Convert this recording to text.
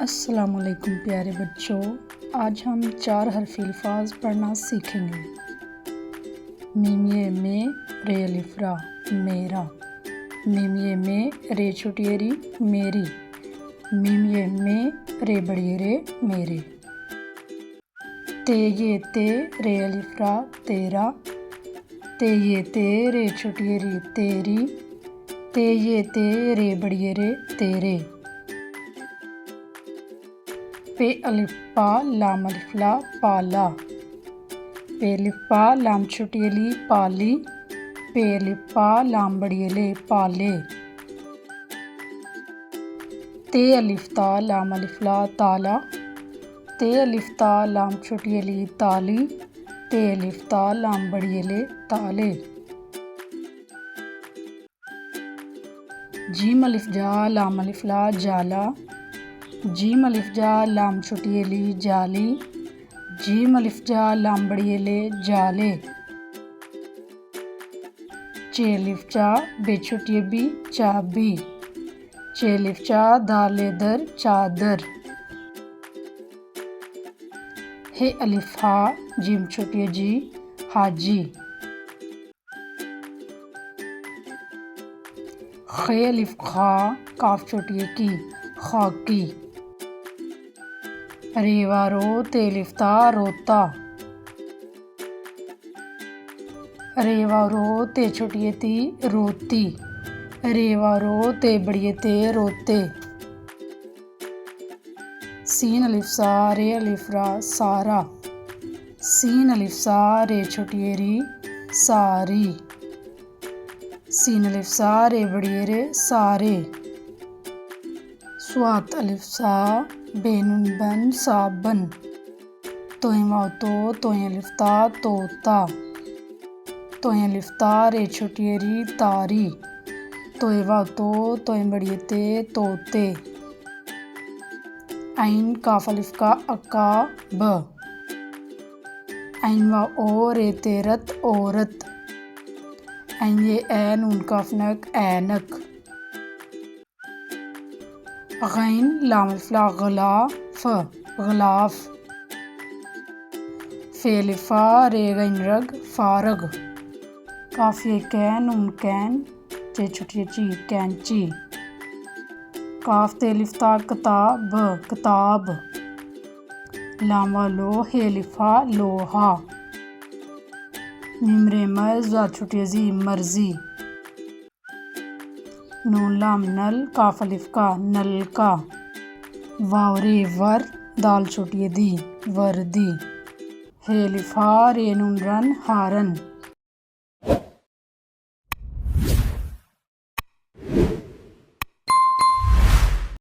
अस्सलामुअलैकुम प्यारे बच्चों, आज हम 4 हरफ़ी अल्फाज पढ़ना सीखेंगे। मीम ये में रे अलिफ रा मेरा, मीम ये में रे छोटी री मेरी, मीम ये में रे बड़ी रे मेरे। ते ये ते रे अलिफ रा तेरा, ते ये ते रे छोटी री तेरी, ते ये ते रे बड़ी रे तेरे। पे अलिफ पा लाम अलिफ ला पाला, पे अलिफ पा लाम छोटी अली पाली, पे अलिफ पा लाम बड़ी अले पाले। ते अलिफ ता लाम अलिफ ला ताला, ते अलिफ ता लाम छोटी अली ताली, ते अलिफ ता लाम बड़ी अले ताले। जीम अलिफ जा लाम अलिफ ला जाला, जीम अलिफ जा लाम छोटी अली जाली, जीम अलिफ जा लाम बड़ी अले जाले। चे अलिफ चा बे छोटी बी चाबी, चे अलिफ चा दाले दर चादर। हे अलिफ हा जीम छोटी जी हाजी। खे अलिफ खा काफ छोटी की खाकी। रेवा रो ते अलिफ ता रोता, रेवा रो ते छोटी ती रोती, रेवा रो ते बड़ी ते रोते। सीन अलिफ सा रे अलिफ रा सारा, सीन अलिफ सा रे छोटी री सारी, सीन अलिफ सा रे बड़ी रे सारे। स्वात अलिफ सा बेनुन बन साबन, तोय मातो तोय अलिफ ता तोता, तोय अलिफ ता रे छोटी री तारी, तोय वातो तोय बड़ी ते तोते। आइन काफ अलिफ का अका ब, आइन वा ओ रे तेरत औरत, आइन ये ऐन उन काफनक ऐनक। गैन लाम अलिफ ला गला फ गलाफ, फे अलिफा रे गैन रग फारग। काफ ये कैन उन कैन चे छोटी ची कैंची, काफ ते अलिफ ता किताब किताब। लाम लो हे अलिफा लोहा। मीम रे मज वा छोटी जी मर्जी। नून लाम नल काफ अलिफ का नल का। वाव रे वर दाल छोटी दी वर्दी। हे अलिफा रे नून रन हारन।